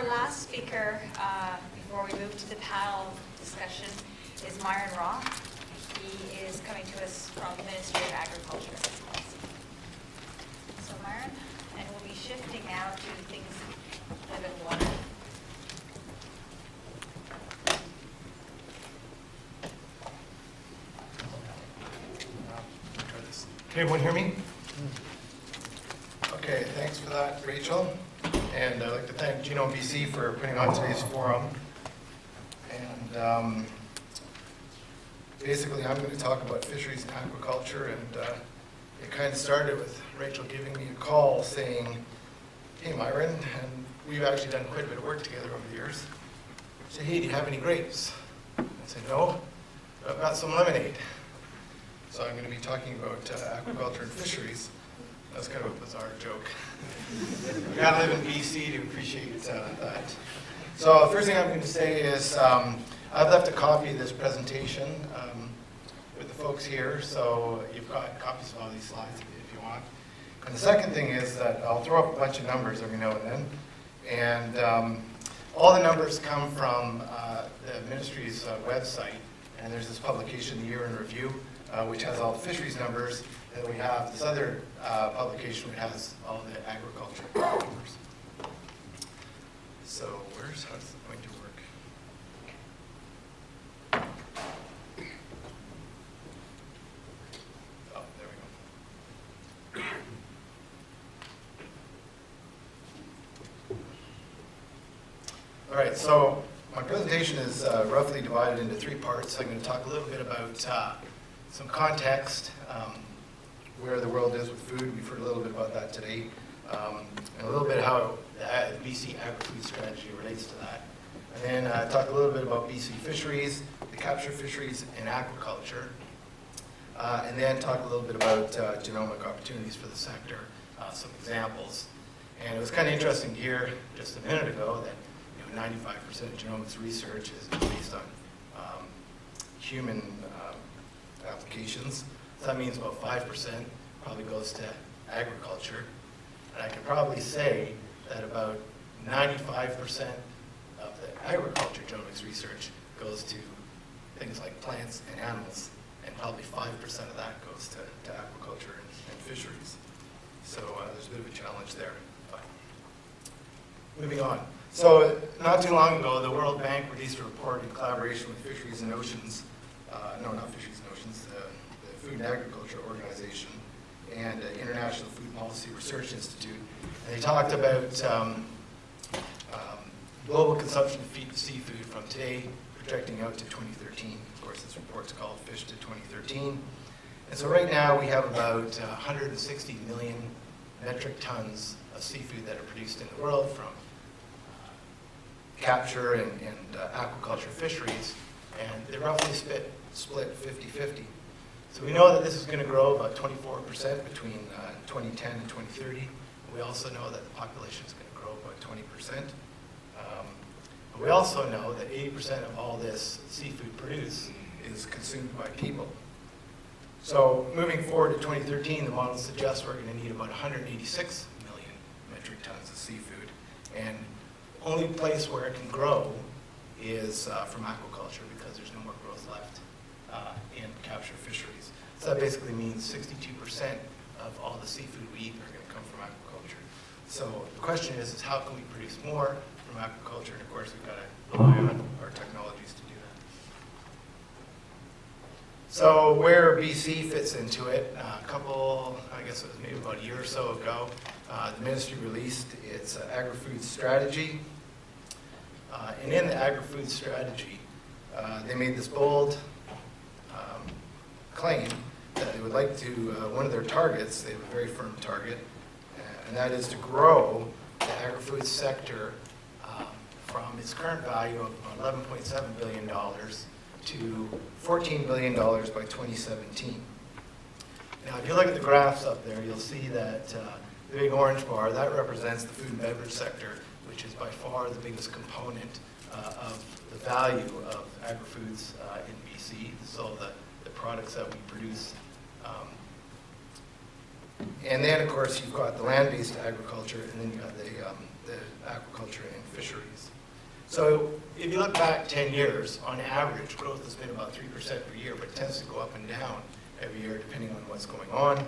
our last speaker, before we move to the panel discussion, is Myron Roth. He is coming to us from the Ministry of Agriculture. So Myron, and we'll be shifting now to things live in water. Can everyone hear me? Okay, thanks for that, Rachel. And I'd like to thank Genome BC for putting on today's forum. And basically, I'm going to talk about fisheries and aquaculture. And it kind of started with Rachel giving me a call saying, "Hey, Myron," and we've actually done quite a bit of work together over the years. She said, "Hey, do you have any grapes?" I said, "No, but I've got some lemonade." So I'm going to be talking about aquaculture and fisheries. That's kind of a bizarre joke. You gotta live in BC to appreciate that. So the first thing I'm going to say is I've left a copy of this presentation with the folks here, so you've got copies of all these slides if you want. And the second thing is that I'll throw up a bunch of numbers every now and then. And all the numbers come from the ministry's website. And there's this publication, the Year in Review, which has all the fisheries numbers. And we have this other publication which has all the agriculture numbers. So how's it going to work? Oh, there we go. All right, so my presentation is roughly divided into three parts. I'm going to talk a little bit about some context, where the world is with food. We've heard a little bit about that today. And a little bit how the BC agri-food strategy relates to that. And then talk a little bit about BC fisheries, the capture fisheries, and aquaculture. And then talk a little bit about genomic opportunities for the sector, some examples. And it was kind of interesting to hear just a minute ago that 95% of genomics research is based on human applications. So that means about 5% probably goes to agriculture. And I can probably say that about 95% of the agriculture genomics research goes to things like plants and animals, and probably 5% of that goes to aquaculture and fisheries. So there's a bit of a challenge there. But moving on. So not too long ago, the World Bank released a report in collaboration with Fisheries and Oceans, not Fisheries and Oceans, the Food and Agriculture Organization and the International Food Policy Research Institute. And they talked about global consumption of seafood from today projecting out to 2013. Of course, this report's called Fish to 2013. And so right now we have about 160 million metric tons of seafood that are produced in the world from capture and aquaculture fisheries, and they're roughly split 50-50. So we know that this is going to grow about 24% between 2010 and 2030. We also know that the population is going to grow about 20%. But we also know that 80% of all this seafood produced is consumed by people. So moving forward to 2013, the model suggests we're going to need about 186 million metric tons of seafood. And only place where it can grow is from aquaculture, because there's no more growth left in capture fisheries. So that basically means 62% of all the seafood we eat are going to come from aquaculture. So the question is how can we produce more from aquaculture? And of course, we've got to rely on our technologies to do that. So where BC fits into it, a couple, I guess it was maybe about a year or so ago, the ministry released its agri-food strategy. And in the agri-food strategy, they made this bold claim that they would like to, one of their targets, they have a very firm target, and that is to grow the agri-food sector from its current value of $11.7 billion to $14 billion by 2017. Now, if you look at the graphs up there, you'll see that the big orange bar, that represents the food and beverage sector, which is by far the biggest component of the value of agri-foods in BC. So the products that we produce. And then, of course, you've got the land-based agriculture, and then you've got the the aquaculture and fisheries. So if you look back 10 years, on average, growth has been about 3% per year, but it tends to go up and down every year depending on what's going on.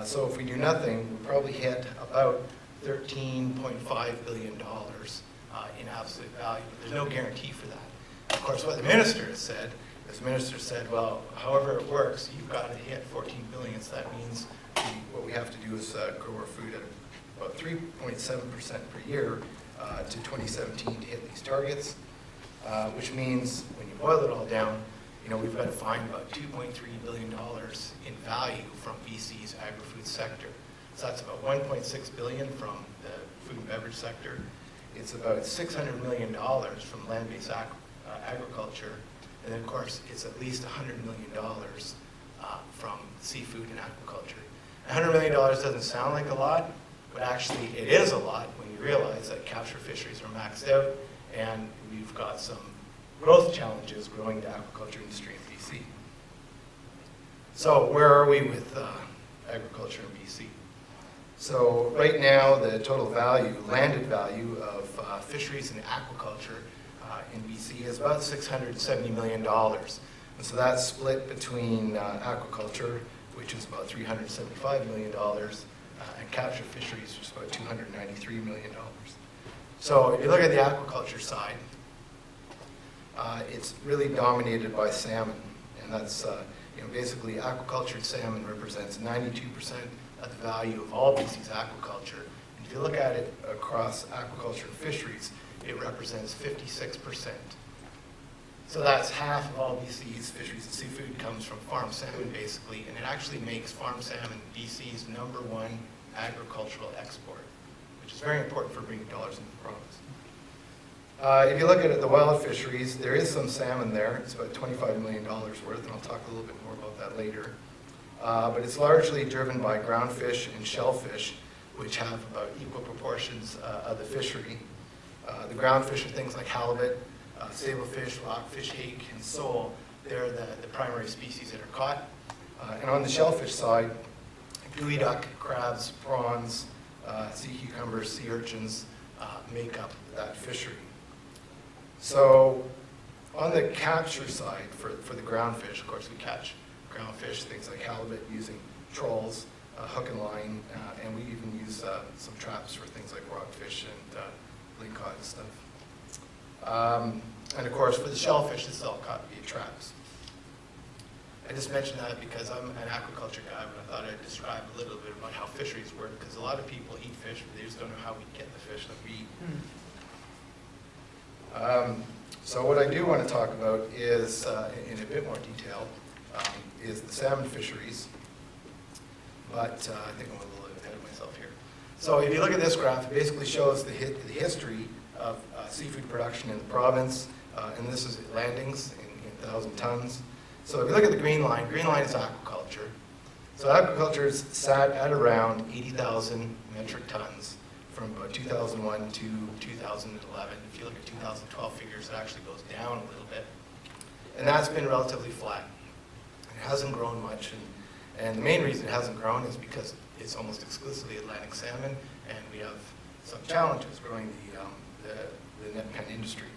So if we do nothing, we'll probably hit about $13.5 billion in absolute value. There's no guarantee for that. Of course, what the minister has said is, the minister said, well, however it works, you've got to hit 14 billion. So that means what we have to do is grow our food at about 3.7% per year to 2017 to hit these targets, which means when you boil it all down, we've got to find about $2.3 billion in value from BC's agri-food sector. So that's about $1.6 billion from the food and beverage sector. It's about $600 million from land-based agriculture. And then, of course, it's at least $100 million from seafood and aquaculture. $100 million doesn't sound like a lot, but actually it is a lot when you realize that capture fisheries are maxed out and we've got some growth challenges growing the aquaculture industry in BC. So where are we with agriculture in BC? So right now the total value, landed value of fisheries and aquaculture in BC is about $670 million. And so that's split between aquaculture, which is about $375 million, and capture fisheries, which is about $293 million. So if you look at the aquaculture side, it's really dominated by salmon, and that's basically aquaculture salmon represents 92% of the value of all BC's aquaculture. And if you look at it across aquaculture and fisheries, it represents 56%. So that's half of all BC's fisheries and seafood comes from farm salmon, basically, and it actually makes farm salmon BC's #1 agricultural export, which is very important for bringing dollars into the province. If you look at the wild fisheries, there is some salmon there. It's about $25 million worth, and I'll talk a little bit more about that later. But it's largely driven by groundfish and shellfish, which have about equal proportions of the fishery. The groundfish are things like halibut, sablefish, rockfish, hake, and sole. They're the primary species that are caught. And on the shellfish side, geoduck, crabs, prawns, sea cucumbers, sea urchins make up that fishery. So on the capture side for the groundfish, of course, we catch groundfish, things like halibut using trawls, hook and line, and we even use some traps for things like rockfish and lingcod and stuff. And of course, for the shellfish, this is all caught via traps. I just mentioned that because I'm an aquaculture guy, but I thought I'd describe a little bit about how fisheries work, because a lot of people eat fish, but they just don't know how we get the fish that we eat. So what I do want to talk about is, in a bit more detail, is the salmon fisheries. But I think I'm a little ahead of myself here. So if you look at this graph, it basically shows the history of seafood production in the province, and this is landings in 1,000 tons. So if you look at the green line is aquaculture. So aquaculture is sat at around 80,000 metric tons from about 2001 to 2011. If you look at 2012 figures, it actually goes down a little bit. And that's been relatively flat. It hasn't grown much, and the main reason it hasn't grown is because it's almost exclusively Atlantic salmon, and we have some challenges growing the net pen industry.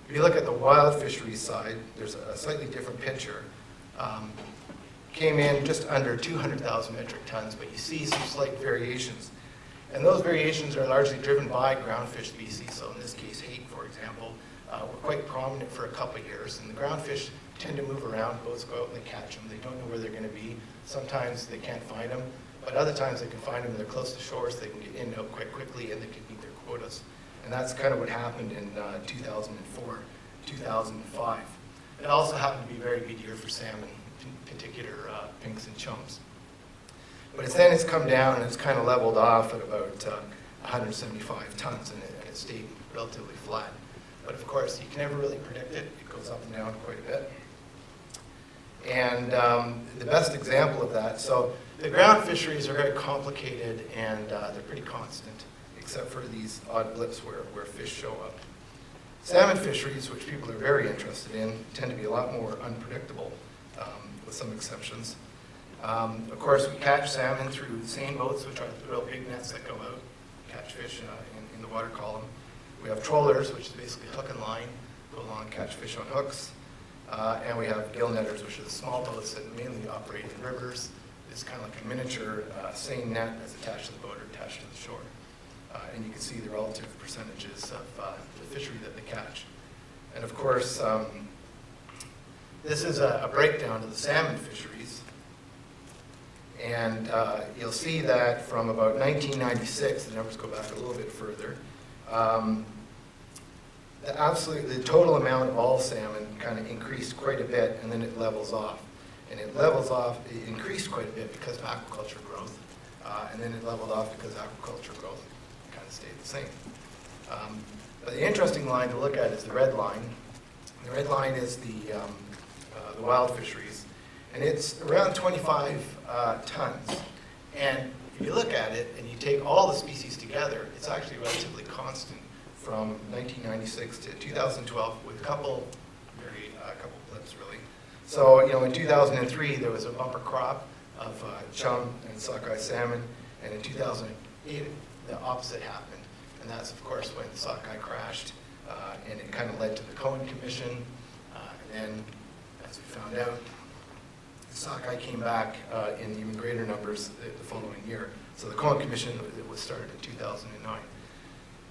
If you look at the wild fisheries side, there's a slightly different picture. Came in just under 200,000 metric tons, but you see some slight variations. And those variations are largely driven by groundfish species. So in this case, hake, for example, were quite prominent for a couple of years. And the groundfish tend to move around. Boats go out and they catch them. They don't know where they're going to be. Sometimes they can't find them, but other times they can find them and they're close to shore, so they can get in and out quite quickly and they can meet their quotas. And that's kind of what happened in 2004, 2005. It also happened to be a very good year for salmon, in particular pinks and chums. But it's come down and it's kind of leveled off at about 175 tons, and it stayed relatively flat. But of course, you can never really predict it. It goes up and down quite a bit. And the best example of that, so the ground fisheries are very complicated and they're pretty constant, except for these odd blips where fish show up. Salmon fisheries, which people are very interested in, tend to be a lot more unpredictable, with some exceptions. Of course, we catch salmon through seine boats, which are the real big nets that go out, catch fish the water column. We have trollers, which is basically hook and line, go along and catch fish on hooks. And we have gill netters, which are the small boats that mainly operate in rivers. It's kind of like a miniature seine net that's attached to the boat or attached to the shore. And you can see the relative percentages of the fishery that they catch. And of course, this is a breakdown of the salmon fisheries. And you'll see that from about 1996, the numbers go back a little bit further, the total amount of all salmon kind of increased quite a bit, and then it levels off. And it increased quite a bit because of aquaculture growth, and then it leveled off because aquaculture growth kind of stayed the same. But the interesting line to look at is the red line. The red line is the wild fisheries, and it's around 25 tons. And if you look at it and you take all the species together, it's actually relatively constant from 1996 to 2012 with a couple blips really. So, in 2003 there was a bumper crop of chum and sockeye salmon, and in 2008 the opposite happened, and that's of course when the sockeye crashed, and it kind of led to the Cohen Commission, and then as we found out, the sockeye came back in even greater numbers the following year. So the Cohen Commission was started in 2009.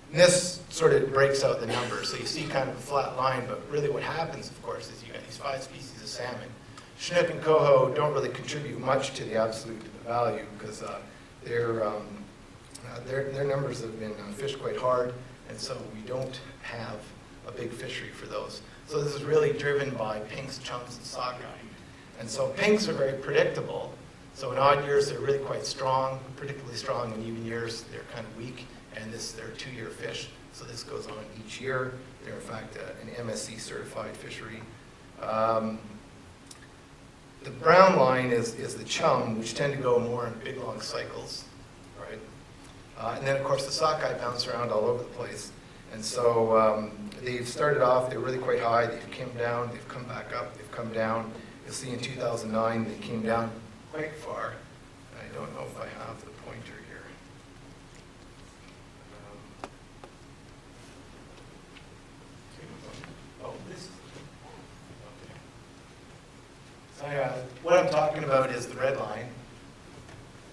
And this sort of breaks out the numbers. So you see kind of a flat line, but really what happens, of course, is you got these 5 species of salmon. Chinook and coho don't really contribute much to the absolute value because their numbers have been fished quite hard, and so we don't have a big fishery for those. So this is really driven by pinks, chums, and sockeye. And so pinks are very predictable. So in odd years, they're really quite strong, particularly strong. In even years, they're kind of weak. And they're a 2-year fish. So this goes on each year. They're in fact an MSC certified fishery. The brown line is the chum, which tend to go more in big long cycles, right? And then of course the sockeye bounce around all over the place. And so they've started off, they were really quite high. They've come down, they've come back up, they've come down. You'll see in 2009 they came down quite far. I don't know if I have the pointer here. What I'm talking about is the red line.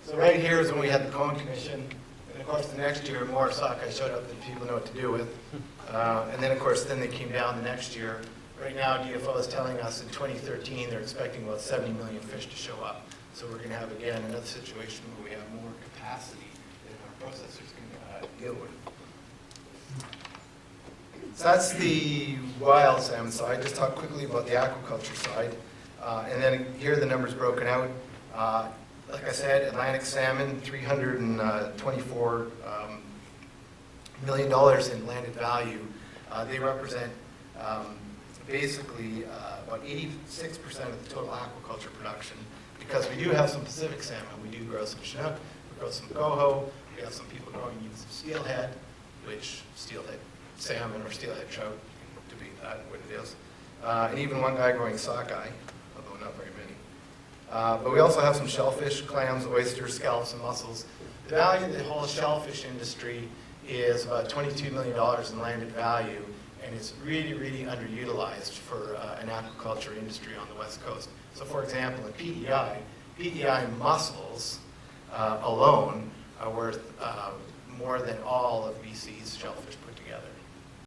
So right here is when we had the Cohen Commission, and of course the next year more sockeye showed up than people know what to do with. And then of course then they came down the next year. Right now DFO is telling us in 2013 they're expecting about 70 million fish to show up. So we're going to have again another situation where we have more capacity than our processors can deal with. So that's the wild salmon side. Just talk quickly about the aquaculture side. And then here are the numbers broken out. Like I said, Atlantic salmon, $324 million in landed value. They represent basically about 86% of the total aquaculture production, because we do have some Pacific salmon. We do grow some Chinook, we grow some coho, we have some people growing even some steelhead, which steelhead salmon or steelhead trout, you can debate that, what it is. And even one guy growing sockeye, although not very many. But we also have some shellfish, clams, oysters, scallops, and mussels. The value of the whole shellfish industry is about $22 million in landed value, and it's really, really underutilized for an aquaculture industry on the West Coast. So for example, in PEI mussels alone are worth more than all of BC's shellfish